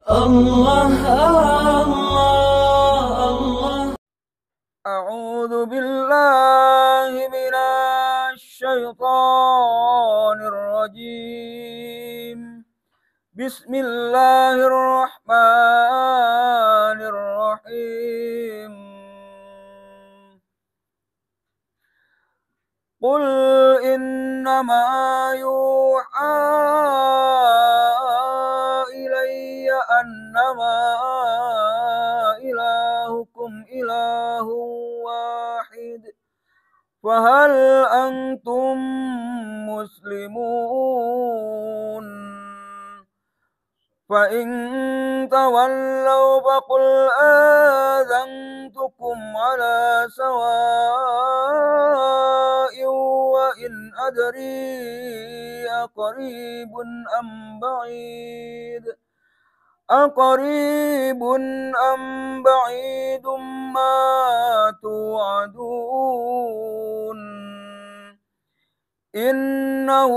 Allah, Allah, Allah. A'udzu billahi minasy syaithanir rajim. Bismillahirrahmanirrahim. Qul innama yuha ilayya annama ilahukum ilahun wahid. Fahal antum muslimun? فإن تولوا فقل آذنتكم على سواء وإن أدري أقريب أم بعيد ما توعدون إنه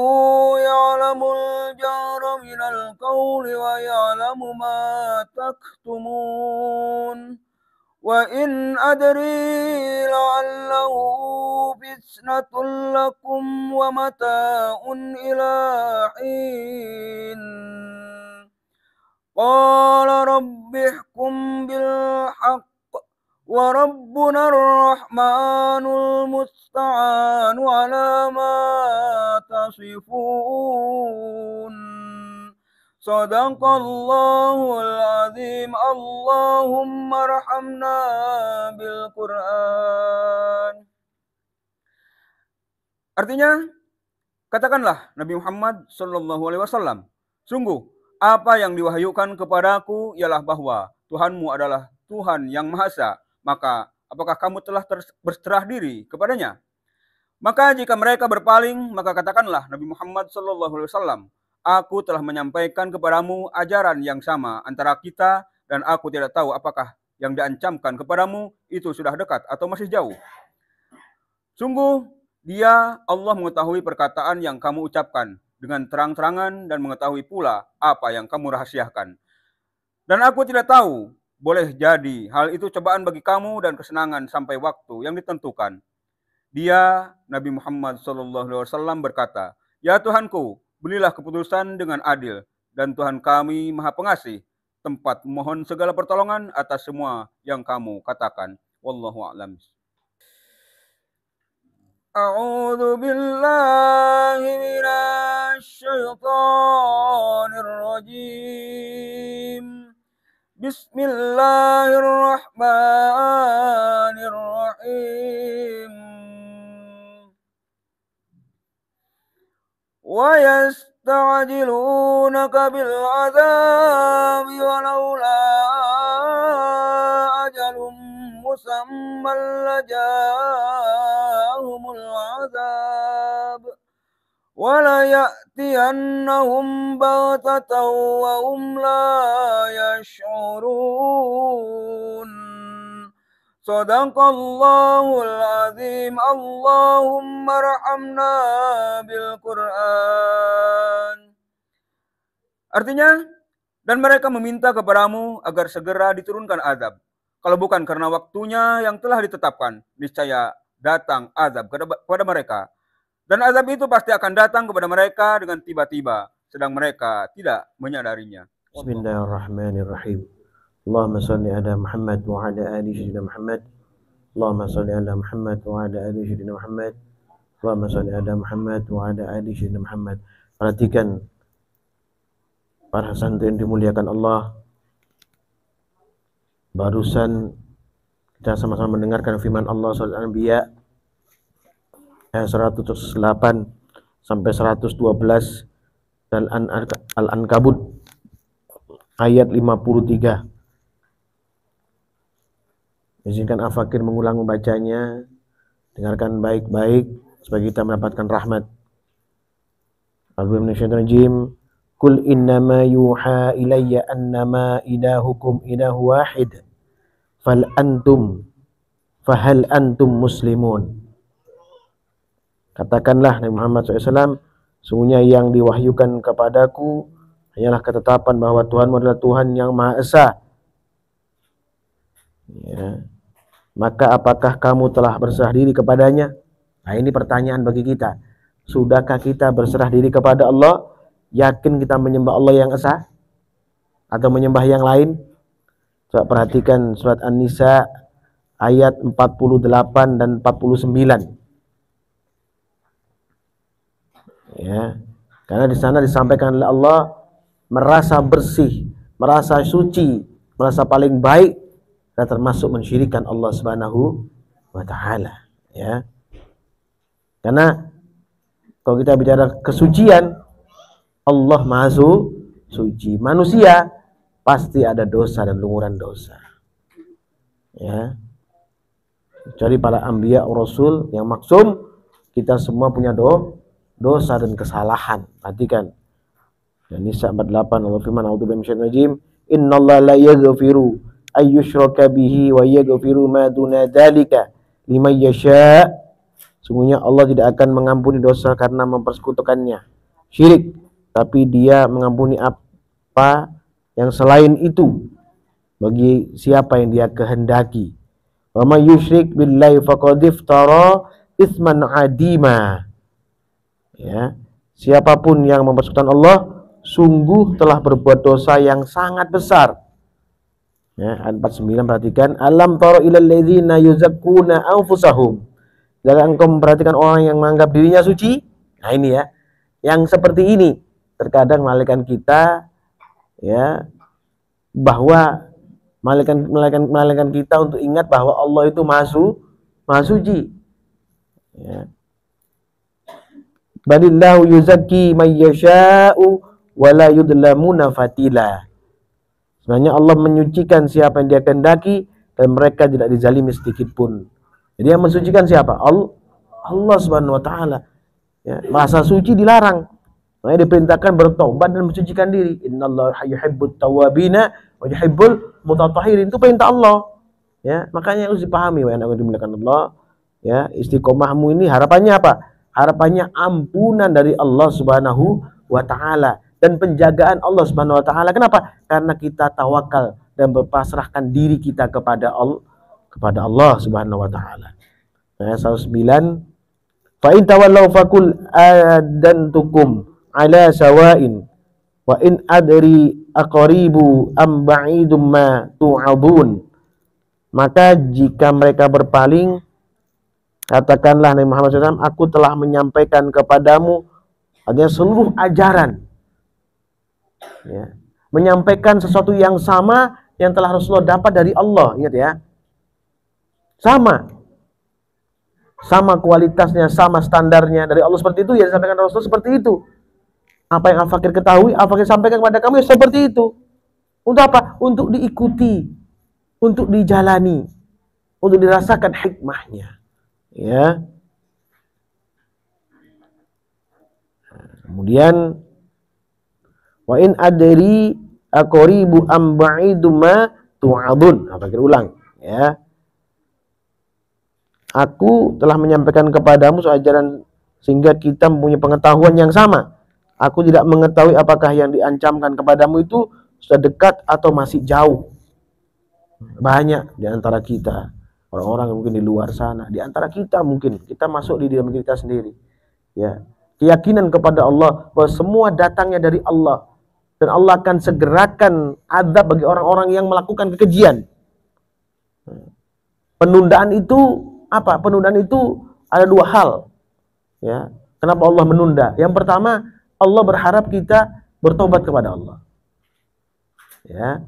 يعلم الجهر من القول ويعلم ما تكتمون وإن أدري لعله فتنة لكم ومتاع إلى حين قال رب احكم بالحق وربنا الرحمن المستعان على ما تصفون. Sadaqallahul azim. Allahumma arhamna bil Qur'an. Artinya, katakanlah Nabi Muhammad sallallahu alaihi wasallam, sungguh apa yang diwahyukan kepadaku ialah bahwa Tuhanmu adalah Tuhan yang Maha Esa. Maka apakah kamu telah berserah diri kepadanya? Maka jika mereka berpaling, maka katakanlah Nabi Muhammad sallallahu alaihi wasallam, aku telah menyampaikan kepadamu ajaran yang sama antara kita, dan aku tidak tahu apakah yang diancamkan kepadamu itu sudah dekat atau masih jauh. Sungguh Dia, Allah, mengetahui perkataan yang kamu ucapkan dengan terang-terangan dan mengetahui pula apa yang kamu rahasiakan. Dan aku tidak tahu, boleh jadi hal itu cobaan bagi kamu dan kesenangan sampai waktu yang ditentukan. Dia, Nabi Muhammad SAW, berkata, ya Tuhanku, berilah keputusan dengan adil, dan Tuhan kami Maha Pengasih, tempat mohon segala pertolongan atas semua yang kamu katakan. Wallahu a'lam. A'udzu billahi minasy syaithanir rajim. Bismillahirrahmanirrahim. Wa yasta'jilunaka bil 'adzabi walaula ajalun musamman laja'ahumul 'adzab wala ya'tiyannahum baghtatan wa hum la yash'urun. Sadaqallahul azim. Allahumma arhamna bil Qur'an. Artinya, dan mereka meminta kepadamu agar segera diturunkan azab. Kalau bukan karena waktunya yang telah ditetapkan, niscaya datang azab kepada mereka. Dan azab itu pasti akan datang kepada mereka dengan tiba-tiba, sedang mereka tidak menyadarinya. Bismillahirrahmanirrahim. Allahumma salli ala Muhammad wa ala ali sayyidina Muhammad. Allahumma salli ala Muhammad wa ala ali sayyidina Muhammad. Allahumma salli ala Muhammad wa ala ali sayyidina Muhammad. Perhatikan para santri yang dimuliakan Allah. Barusan kita sama-sama mendengarkan firman Allah surah Al-Anbiya ayat 108 sampai 112 dan Al-Ankabut ayat 53. Izinkan Al-Fakir mengulang membacanya. Dengarkan baik-baik supaya kita mendapatkan rahmat. A'udzubillahi Qul innama yuha ilayya annama ilahukum ilahu wahid. Fahal antum muslimun. Katakanlah Nabi Muhammad SAW, sesungguhnya yang diwahyukan kepadaku hanyalah ketetapan bahwa Tuhanmu adalah Tuhan yang Maha Esa. Ya. Maka apakah kamu telah berserah diri kepadanya? Nah, ini pertanyaan bagi kita. Sudahkah kita berserah diri kepada Allah? Yakin kita menyembah Allah yang esa? Atau menyembah yang lain? Coba perhatikan surat An-Nisa ayat 48 dan 49. Ya. Karena di sana disampaikan oleh Allah merasa bersih, merasa suci, merasa paling baik dan termasuk mensyirikkan Allah Subhanahu wa taala, ya. Karena kalau kita bicara kesucian, Allah Maha Suci. Manusia pasti ada dosa dan lumuran dosa. Ya. Kecuali para anbiya rasul yang maksum, kita semua punya dosa dan kesalahan. Perhatikan. Nisa 48 Allah firman, a'udzu billahi minasyaitonir rajim, innallaha la yaghfiru ayyushraka bihi wa yaghfiru ma duna dzalika liman yasha. Sungguhnya Allah tidak akan mengampuni dosa karena mempersekutukannya syirik, tapi Dia mengampuni apa yang selain itu bagi siapa yang Dia kehendaki. Wa may yusyrik billahi faqad iftara itsman adima. Ya, siapapun yang mempersekutukan Allah sungguh telah berbuat dosa yang sangat besar. Ya, ayat 49 perhatikan, alam tara ilal ladzina yuzakkuna anfusahum. Jangan engkau memperhatikan orang yang menganggap dirinya suci. Nah ini ya, yang seperti ini terkadang malaikat kita, ya, bahwa malaikat kita untuk ingat bahwa Allah itu maha suci. Ya. Balillahu yuzakki may yasha'u wa la yudlamuna fatila. Sebenarnya Allah menyucikan siapa yang Dia kehendaki dan mereka tidak dizalimi sedikit pun. Jadi yang mensucikan siapa? Allah Subhanahu wa taala. Ya, maha suci dilarang. Makanya diperintahkan bertobat dan mensucikan diri. Innallaha yuhibbut tawwabina wa yuhibbul mutatahhirin. Itu perintah Allah. Ya, makanya harus dipahami wahai anak dimuliakan Allah. Ya, istiqomahmu ini harapannya apa? Harapannya ampunan dari Allah Subhanahu wa taala dan penjagaan Allah Subhanahu wa taala. Kenapa? Karena kita tawakal dan berpasrahkan diri kita kepada Allah Subhanahu wa taala. Ayat 109, fa in tawallaw faqul adantukum ala sawa'in wa in adri aqribu am ba'idum ma tu'adun. Maka jika mereka berpaling, katakanlah Nabi Muhammad SAW, aku telah menyampaikan kepadamu artinya seluruh ajaran, ya, menyampaikan sesuatu yang sama yang telah Rasulullah dapat dari Allah. Ingat ya, sama kualitasnya, sama standarnya dari Allah seperti itu, ya disampaikan Rasulullah seperti itu. Apa yang Al-Fakir ketahui, Al-Fakir sampaikan kepada kamu, ya seperti itu. Untuk apa? Untuk diikuti, untuk dijalani, untuk dirasakan hikmahnya. Ya. Kemudian wa in adri aqribu am ba'idu ma tu'adun. Apa kira ulang, ya. Aku telah menyampaikan kepadamu ajaran sehingga kita mempunyai pengetahuan yang sama. Aku tidak mengetahui apakah yang diancamkan kepadamu itu sudah dekat atau masih jauh. Banyak di antara kita, orang-orang yang mungkin di luar sana, di antara kita mungkin kita masuk di dalam kita sendiri. Ya, keyakinan kepada Allah bahwa semua datangnya dari Allah dan Allah akan segerakan azab bagi orang-orang yang melakukan kekejian. Penundaan itu apa? Penundaan itu ada dua hal. Ya, kenapa Allah menunda? Yang pertama, Allah berharap kita bertobat kepada Allah. Ya.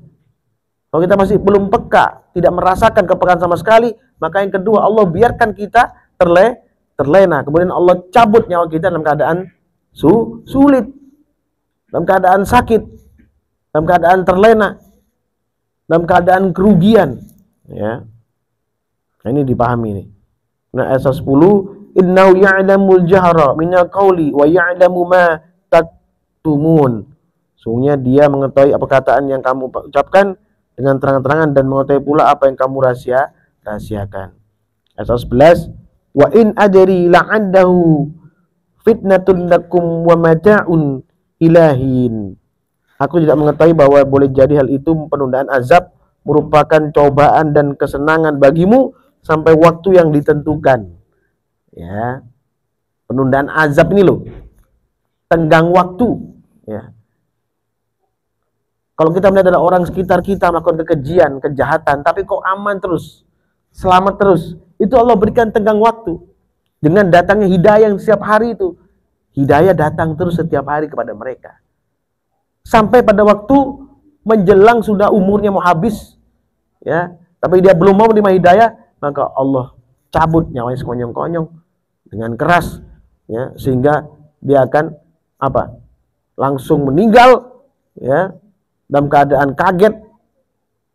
Kalau kita masih belum peka, tidak merasakan kepekaan sama sekali, maka yang kedua Allah biarkan kita terlena. Kemudian Allah cabut nyawa kita dalam keadaan sulit, dalam keadaan sakit, dalam keadaan terlena, dalam keadaan kerugian. Ya. Nah, ini dipahami nih. Nah, ayat 10, innahu ya'lamul jahra minal qawli wa ya'lamu ma taktumun. Sungguhnya Dia mengetahui apa perkataan yang kamu ucapkan dengan terang-terangan dan mengetahui pula apa yang kamu rahasiakan. Ayat 11, wa in adri la'andahu fitnatun lakum wa mata'un ilahin. Aku tidak mengetahui bahwa boleh jadi hal itu penundaan azab merupakan cobaan dan kesenangan bagimu sampai waktu yang ditentukan. Ya, penundaan azab ini loh, tenggang waktu. Ya, kalau kita melihat ada orang sekitar kita melakukan kekejian, kejahatan, tapi kok aman terus, selamat terus, itu Allah berikan tenggang waktu. Dengan datangnya hidayah yang setiap hari itu, hidayah datang terus setiap hari kepada mereka. Sampai pada waktu menjelang sudah umurnya mau habis, ya, tapi dia belum mau menerima hidayah, maka Allah cabut nyawanya sekonyong-konyong dengan keras, ya, sehingga dia akan apa? Langsung meninggal, ya, dalam keadaan kaget,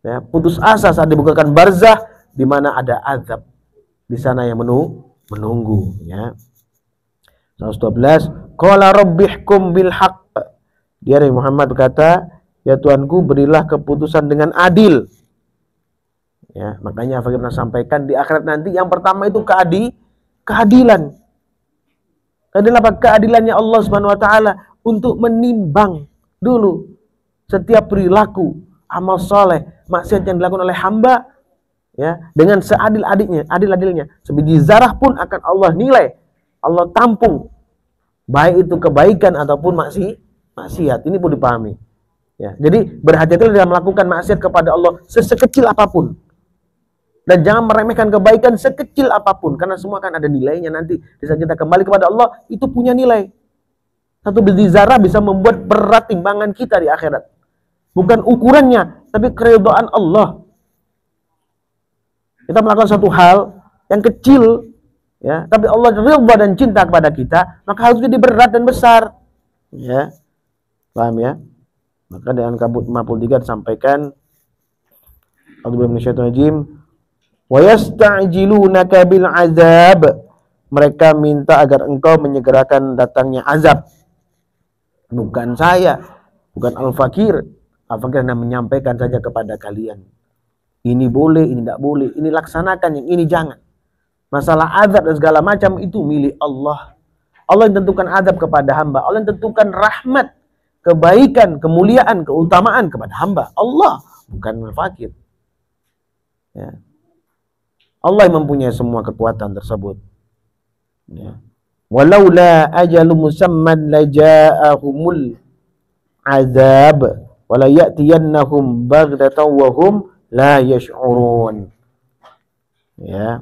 ya, putus asa saat dibukakan barzah di mana ada azab di sana yang menunggu, ya. 112, qala rabbihkum bil haqq. Dia Nabi Muhammad berkata, ya Tuhanku berilah keputusan dengan adil. Ya, makanya Fakir pernah sampaikan di akhirat nanti yang pertama itu keadilan. Keadilan apa? Keadilannya Allah Subhanahu wa taala untuk menimbang dulu setiap perilaku, amal soleh, maksiat yang dilakukan oleh hamba, ya, dengan adil-adilnya. Sebiji zarah pun akan Allah nilai, Allah tampung, baik itu kebaikan ataupun maksiat. Ini pun dipahami. Ya, jadi berhati-hatilah dalam melakukan maksiat kepada Allah sekecil apapun. Dan jangan meremehkan kebaikan sekecil apapun, karena semua akan ada nilainya nanti. Di saat kita kembali kepada Allah, itu punya nilai. Satu biji zarah bisa membuat berat timbangan kita di akhirat. Bukan ukurannya, tapi keridhaan Allah. Kita melakukan satu hal yang kecil, ya, tapi Allah ridha dan cinta kepada kita, maka harus jadi berat dan besar. Ya, paham ya? Maka dengan Ankabut 53 disampaikan, A'udzubillahi minasyaitonir rajim, wa yasta'jilunaka bil azab. Mereka minta agar engkau menyegerakan datangnya azab. Bukan saya, bukan Al-Fakir. Al-Fakir hanya menyampaikan saja kepada kalian. Ini boleh, ini tidak boleh, ini laksanakan, yang ini jangan. Masalah azab dan segala macam itu milik Allah. Allah yang tentukan azab kepada hamba. Allah yang tentukan rahmat, kebaikan, kemuliaan, keutamaan kepada hamba. Allah, bukan Al-Fakir. Ya. Allah yang mempunyai semua kekuatan tersebut. Ya. Walaula ajalu musamman laja'ahumul azab wala ya'tiyannahum baghdatan wa hum la yash'urun. Ya.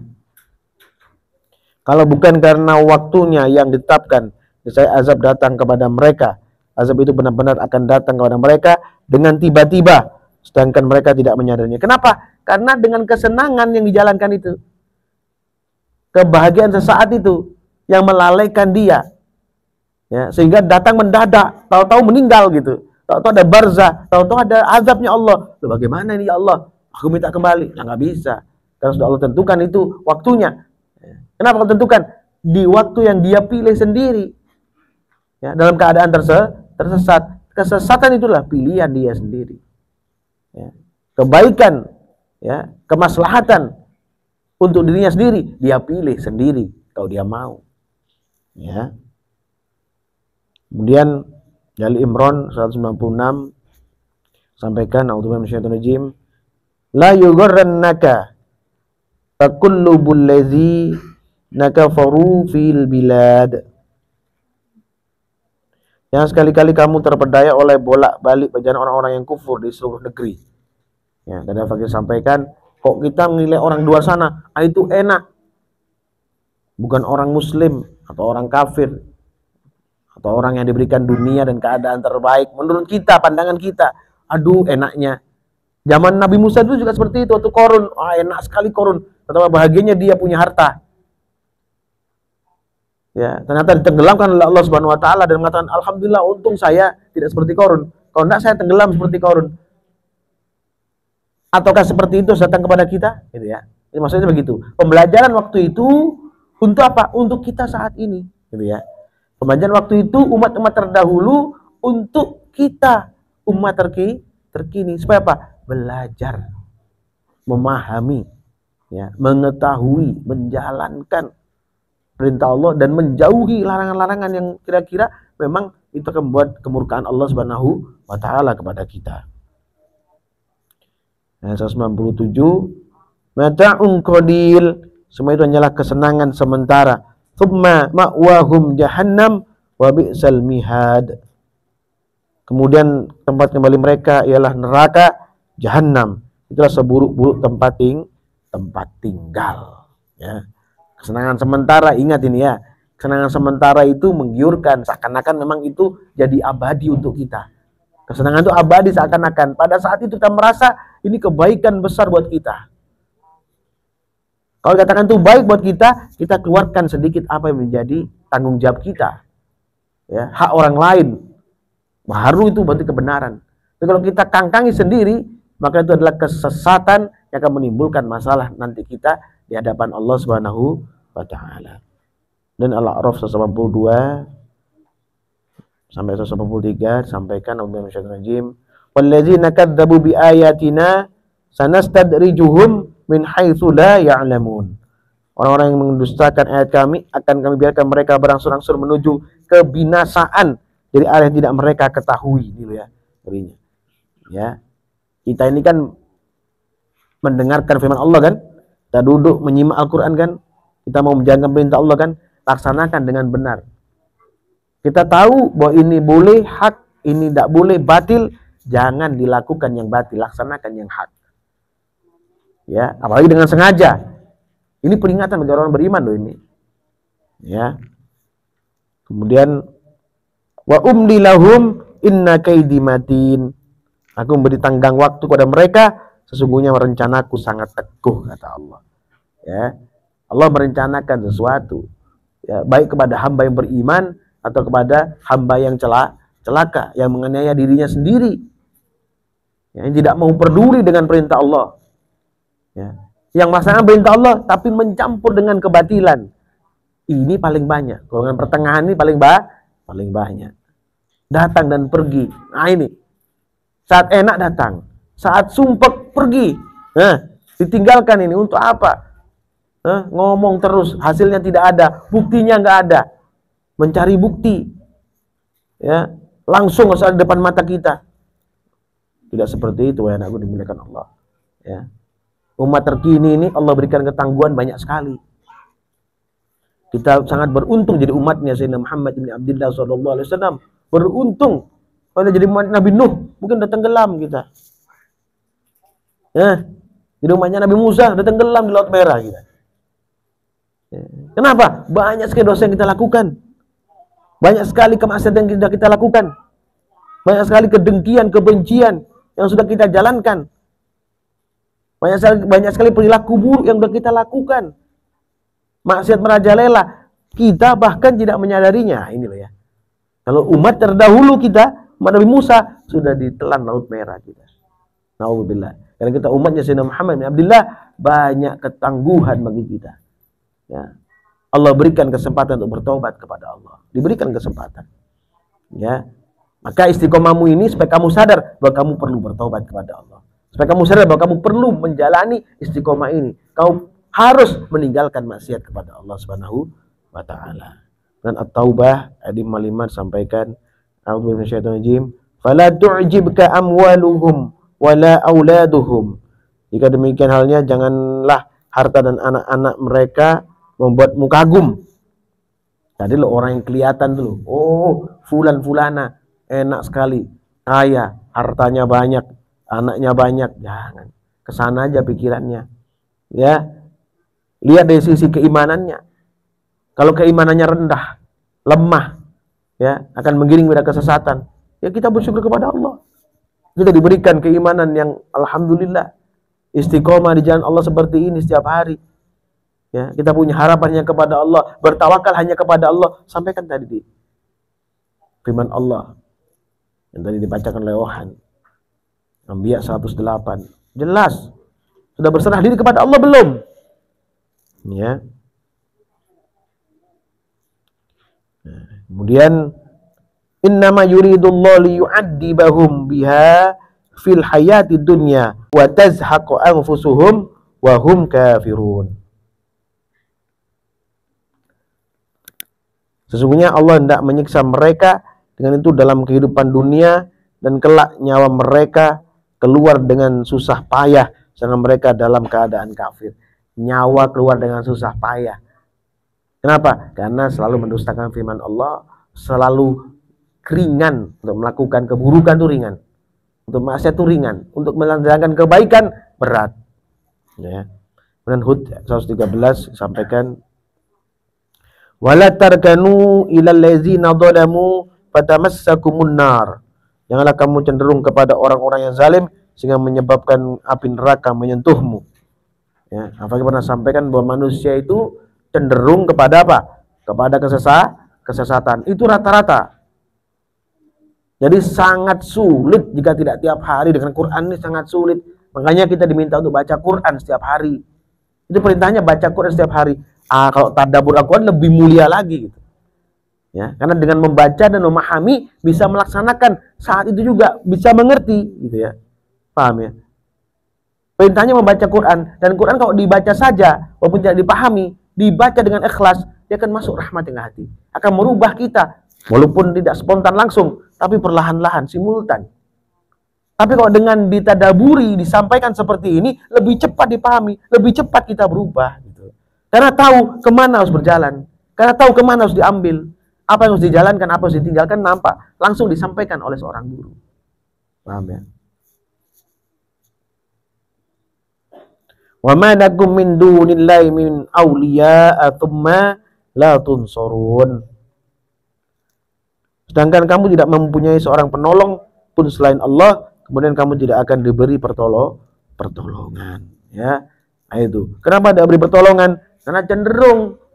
Kalau bukan karena waktunya yang ditetapkan, saya azab datang kepada mereka. Azab itu benar-benar akan datang kepada mereka dengan tiba-tiba, sedangkan mereka tidak menyadarinya. Kenapa? Karena dengan kesenangan yang dijalankan itu, kebahagiaan sesaat itu yang melalaikan dia, ya, sehingga datang mendadak, tahu-tahu meninggal gitu, tahu-tahu ada barzah, tahu-tahu ada azabnya Allah. Loh, bagaimana ini ya Allah? Aku minta kembali. Nah, nggak bisa. Karena sudah Allah tentukan itu waktunya. Kenapa Allah tentukan? Di waktu yang dia pilih sendiri. Ya, dalam keadaan tersesat. Kesesatan itulah pilihan dia sendiri. Ya. Kebaikan, ya, kemaslahatan untuk dirinya sendiri, dia pilih sendiri kalau dia mau. Ya. Kemudian dari Imran 196 sampaikan, a'udzubillahi minasyaitonir rajim, la yughurrannaka taqullubul ladzi nakafaru fil bilad. Yang sekali-kali kamu terpedaya oleh bolak-balik perjalanan orang-orang yang kufur di seluruh negeri. Ya, dan Fakir sampaikan, kok kita menilai orang luar sana, itu enak. Bukan orang muslim atau orang kafir atau orang yang diberikan dunia dan keadaan terbaik menurut kita, pandangan kita. Aduh, enaknya. Zaman Nabi Musa itu juga seperti itu, waktu Korun, enak sekali Korun. Betapa bahagianya dia punya harta. Ya, ternyata ditenggelamkan oleh Allah Subhanahu wa taala dan mengatakan, alhamdulillah, untung saya tidak seperti Korun. Kalau tidak saya tenggelam seperti Korun. Ataukah seperti itu datang kepada kita? Gitu ya. Ini maksudnya begitu. Pembelajaran waktu itu untuk apa? Untuk kita saat ini, gitu ya. Pembelajaran waktu itu umat-umat terdahulu untuk kita umat terkini supaya apa? Belajar, memahami, ya, mengetahui, menjalankan, perintah Allah dan menjauhi larangan-larangan yang kira-kira memang itu akan membuat kemurkaan Allah Subhanahu wa taala kepada kita. Ayat 197, mata'un qalil, semua itu hanyalah kesenangan sementara. Tsumma ma'wahum jahannam wa bi'sal mihad. Kemudian tempat kembali mereka ialah neraka jahanam. Itulah seburuk-buruk tempat tinggal. Ya. Kesenangan sementara, ingat ini ya. Kesenangan sementara itu menggiurkan, seakan-akan memang itu jadi abadi untuk kita. Kesenangan itu abadi seakan-akan. Pada saat itu kita merasa ini kebaikan besar buat kita. Kalau dikatakan itu baik buat kita, kita keluarkan sedikit apa yang menjadi tanggung jawab kita. Ya, hak orang lain. Baru itu berarti kebenaran. Tapi kalau kita kangkangi sendiri, maka itu adalah kesesatan yang akan menimbulkan masalah nanti kita di hadapan Allah Subhanahu wa taala. Dan Al-A'raf 182 sampai 183 sampaikan Allah Subhanahu walladzina kadzdzabu biayatina sanastadrijuhum min haitsu la ya'lamun. Orang-orang yang mendustakan ayat kami akan kami biarkan mereka berangsur-angsur menuju kebinasaan dari arah yang tidak mereka ketahui, gitu ya. Ya. Kita ini kan mendengarkan firman Allah kan? Kita duduk menyimak Al-Qur'an kan? Kita mau menjalankan perintah Allah kan? Laksanakan dengan benar. Kita tahu bahwa ini boleh hak, ini tidak boleh batil, jangan dilakukan yang batil, laksanakan yang hak. Ya, apalagi dengan sengaja. Ini peringatan bagi orang beriman loh ini. Ya. Kemudian wa umli lahum inna kaidi matin. Aku memberi tanggang waktu kepada mereka, sesungguhnya rencanaku sangat teguh, kata Allah. Ya. Allah merencanakan sesuatu, ya, baik kepada hamba yang beriman atau kepada hamba yang celaka, yang menganiaya dirinya sendiri, yang tidak mau peduli dengan perintah Allah, ya, yang melaksanakan perintah Allah tapi mencampur dengan kebatilan. Ini paling banyak. Golongan pertengahan ini paling banyak. Datang dan pergi. Nah ini, saat enak datang, saat sumpek pergi. Nah, ditinggalkan ini untuk apa? Ngomong terus, hasilnya tidak ada, buktinya nggak ada. Mencari bukti, ya, langsung saat depan mata kita. Tidak seperti itu, ya anakku dimuliakan Allah. Ya. Umat terkini ini Allah berikan ketangguhan banyak sekali. Kita sangat beruntung jadi umatnya Sayyidina Muhammad bin Abdullah SAW. Beruntung. Kalau jadi umat Nabi Nuh, mungkin udah tenggelam kita. Ya. Jadi umatnya Nabi Musa, udah tenggelam di Laut Merah kita. Ya. Kenapa? Banyak sekali dosa yang kita lakukan. Banyak sekali kemaksiatan yang sudah kita lakukan. Banyak sekali kedengkian, kebencian yang sudah kita jalankan. Banyak sekali perilaku buruk yang sudah kita lakukan. Maksiat merajalela, kita bahkan tidak menyadarinya. Ini loh ya. Kalau umat terdahulu kita, umat Nabi Musa, sudah ditelan Laut Merah kita. Na'udzubillah. Karena kita umatnya Sayyidina Muhammad bin Abdullah, banyak ketangguhan bagi kita. Ya. Allah berikan kesempatan untuk bertobat kepada Allah. Diberikan kesempatan. Ya. Maka istiqomahmu ini supaya kamu sadar bahwa kamu perlu bertobat kepada Allah. Supaya kamu sadar bahwa kamu perlu menjalani istiqomah ini. Kamu harus meninggalkan maksiat kepada Allah Subhanahu wa taala. Dan At-Taubah ayat 55 sampaikan, a'udzu billahi minasyaitonir rajim, fala tu'jibka amwaluhum wala auladuhum. Jika demikian halnya, janganlah harta dan anak-anak mereka membuatmu kagum. Tadi lo orang yang kelihatan dulu, oh fulan-fulana enak sekali, kaya, hartanya banyak, anaknya banyak. Jangan, kesana aja pikirannya. Ya, lihat dari sisi keimanannya. Kalau keimanannya rendah, lemah, ya akan menggiring pada kesesatan. Ya kita bersyukur kepada Allah. Kita diberikan keimanan yang alhamdulillah, istiqomah di jalan Allah seperti ini setiap hari. Ya, kita punya harapannya kepada Allah, bertawakal hanya kepada Allah. Sampaikan tadi di firman Allah yang tadi dibacakan oleh Ohan, Anbiya 108. Jelas sudah berserah diri kepada Allah belum? Ya. Kemudian innama yuridullahu liyu'adzibahum biha fil hayatid dunya wa tazhaqu anfusuhum wa hum kafirun. Sesungguhnya Allah hendak menyiksa mereka dengan itu dalam kehidupan dunia, dan kelak nyawa mereka keluar dengan susah payah sedangkan mereka dalam keadaan kafir. Nyawa keluar dengan susah payah. Kenapa? Karena selalu mendustakan firman Allah, selalu ringan untuk melakukan keburukan itu ringan, untuk maksiat itu ringan, untuk menjalankan kebaikan berat. Ya. Kemudian Hud 113 sampaikan, wala tarkanu ilal ladzina dzalamu fatamassakumun nar. Janganlah kamu cenderung kepada orang-orang yang zalim sehingga menyebabkan api neraka menyentuhmu. Ya, Al-Fakir pernah sampaikan bahwa manusia itu cenderung kepada apa? Kepada kesesatan. Itu rata-rata. Jadi sangat sulit jika tidak tiap hari dengan Quran ini, sangat sulit. Makanya kita diminta untuk baca Quran setiap hari. Itu perintahnya baca Quran setiap hari. Kalau tadabbur Al-Quran lebih mulia lagi gitu. Ya, karena dengan membaca dan memahami bisa melaksanakan, saat itu juga bisa mengerti gitu ya. Paham ya? Perintahnya membaca Quran, dan Quran kalau dibaca saja walaupun tidak dipahami, dibaca dengan ikhlas, dia akan masuk rahmat dengan hati. Akan merubah kita walaupun tidak spontan langsung, tapi perlahan-lahan, simultan. Tapi kalau dengan ditadaburi, disampaikan seperti ini, lebih cepat dipahami, lebih cepat kita berubah gitu. Karena tahu kemana harus berjalan, karena tahu kemana harus diambil, apa yang harus dijalankan, apa yang harus ditinggalkan, nampak langsung disampaikan oleh seorang guru. Paham ya? Wa ma lakum min dunillahi min awliya'a thumma la tunsurun. Sedangkan kamu tidak mempunyai seorang penolong pun selain Allah, kemudian kamu tidak akan diberi pertolongan. Ya, nah itu. Kenapa tidak beri pertolongan? Karena cenderung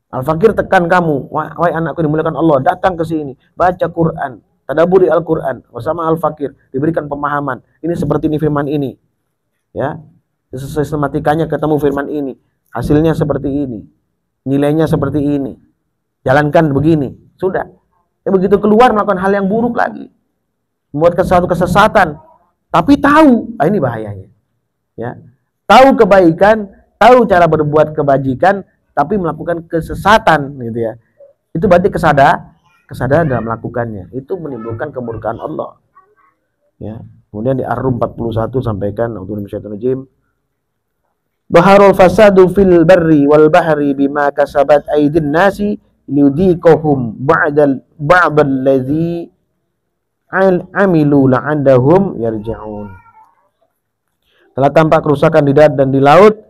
Al-Fakir tekan kamu, wahai anakku dimuliakan Allah, datang ke sini, baca Quran, tadabburi Al-Quran bersama Al-Fakir, diberikan pemahaman. Ini seperti ini firman ini. Ya, sistematikanya ketemu firman ini, hasilnya seperti ini, nilainya seperti ini, jalankan begini, sudah. Begitu keluar melakukan hal yang buruk lagi, membuat suatu kesesatan, tapi tahu, ini bahayanya. Ya, tahu kebaikan, tahu cara berbuat kebajikan, tapi melakukan kesesatan, gitu ya. Itu berarti kesadaran dalam melakukannya. Itu menimbulkan kemurkaan Allah. Ya. Kemudian di Ar-Rum 41 sampaikan, Baharul fasadu fil barri wal bahri bima kasabat aydin nasi liudhiqahum ba'dal ladzi amilu la'andahum yarji'un. Telah tampak kerusakan di darat dan di laut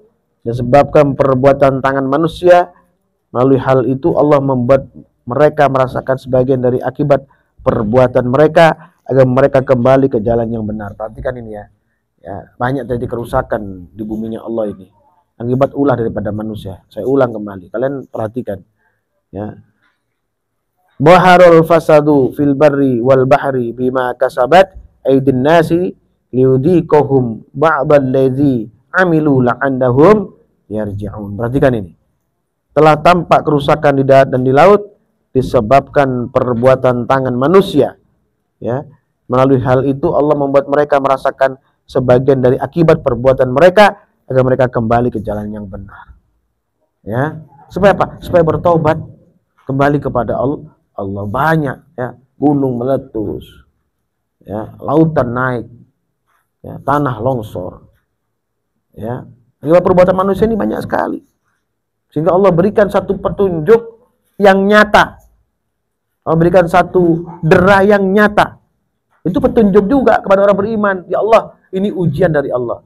disebabkan perbuatan tangan manusia. Melalui hal itu Allah membuat mereka merasakan sebagian dari akibat perbuatan mereka agar mereka kembali ke jalan yang benar. Perhatikan ini ya. Banyak terjadi kerusakan di buminya Allah ini akibat ulah daripada manusia. Saya ulang kembali, kalian perhatikan ya. Baharul fasadu fil barri wal bahri bima kasabat aydin nasi liudhiqahum ba'dal ladzi amilu la'andahum yarji'un. Perhatikan ini. Telah tampak kerusakan di darat dan di laut disebabkan perbuatan tangan manusia. Ya. Melalui hal itu Allah membuat mereka merasakan sebagian dari akibat perbuatan mereka agar mereka kembali ke jalan yang benar. Ya. Supaya apa? Supaya bertobat, kembali kepada Allah. Banyak ya, gunung meletus. Ya, lautan naik. Ya, tanah longsor. Ya, akibat perbuatan manusia ini banyak sekali. Sehingga Allah berikan satu petunjuk yang nyata. Allah berikan satu dera yang nyata. Itu petunjuk juga kepada orang beriman. Ya Allah, ini ujian dari Allah.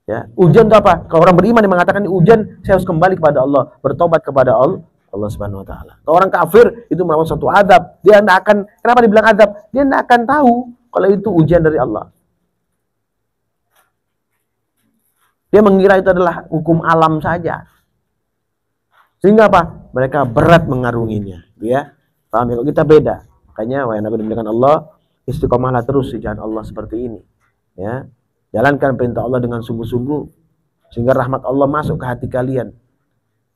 Ya, ujian itu apa? Kalau orang beriman yang mengatakan ini ujian, saya harus kembali kepada Allah, bertobat kepada Allah Subhanahu wa taala. Kalau orang kafir itu merupakan suatu adab. Dia tidak akan, kenapa dibilang adab? Dia tidak akan tahu kalau itu ujian dari Allah. Dia mengira itu adalah hukum alam saja. Sehingga apa? Mereka berat mengarunginya. Ya, paham ya? Kalau kita beda. Makanya wahai Nabi dimuliakan Allah, istiqomahlah terus di jalan Allah seperti ini. Ya, jalankan perintah Allah dengan sungguh-sungguh sehingga rahmat Allah masuk ke hati kalian.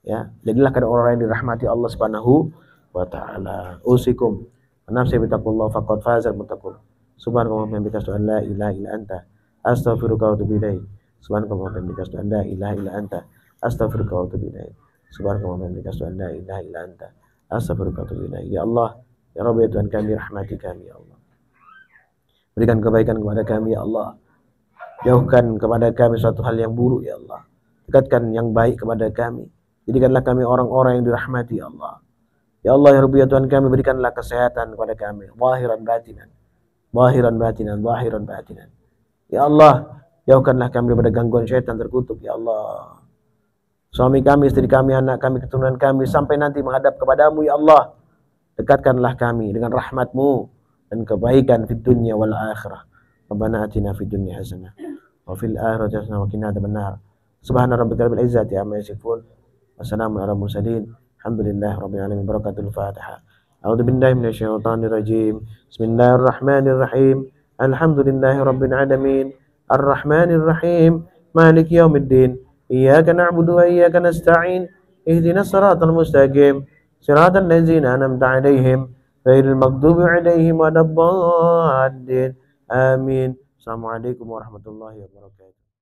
Ya, jadilah kalian orang yang dirahmati Allah Subhanahu wa taala. Usikum nafsi bittaqullah faqad fazal muttaqun. Subhanallah wa bihamdihi asyhadu an la ilaha illa anta astaghfiruka wa atubu ilaik. Subhanallah wa bihamdihi asyhadu an la ilaha illa anta astaghfiruka wa atubu ilaik. Subhanaka wa bihamdika asyhadu an la ilaha illa anta astaghfiruka wa atubu ilaik. Ya Allah, ya Rabbi, ya Tuhan kami, rahmati kami ya Allah. Berikan kebaikan kepada kami ya Allah. Jauhkan kepada kami suatu hal yang buruk ya Allah. Dekatkan yang baik kepada kami. Jadikanlah kami orang-orang yang dirahmati ya Allah. Ya Allah, ya Rabbi, ya Tuhan kami, berikanlah kesehatan kepada kami, zahiran batinan, zahiran batinan, zahiran batinan. Ya Allah, jauhkanlah kami daripada gangguan syaitan terkutuk ya Allah. Suami kami, istri kami, anak kami, keturunan kami, sampai nanti menghadap kepadamu ya Allah. Dekatkanlah kami dengan rahmat-Mu dan kebaikan di dunia wal akhirah. Rabbana atina fid dunya hasanah wa fil akhirati hasanah wa qina adzabannar. Subhana rabbika rabbil izzati amma yasifun. Wassalamun ala mursalin. Alhamdulillah rabbil alamin. Barakatul Fatihah. A'udzu billahi minasyaitonir rajim. Bismillahirrahmanirrahim. Alhamdulillahi rabbil alamin. Arrahmanir rahim. Maliki yaumiddin. Iyyaka na'budu wa iyyaka nasta'in. Ihdinas siratal mustaqim. Siratal ladzina an'amta 'alaihim ghairil maghdubi 'alaihim waladdallin. Amin. Assalamualaikum warahmatullahi wabarakatuh.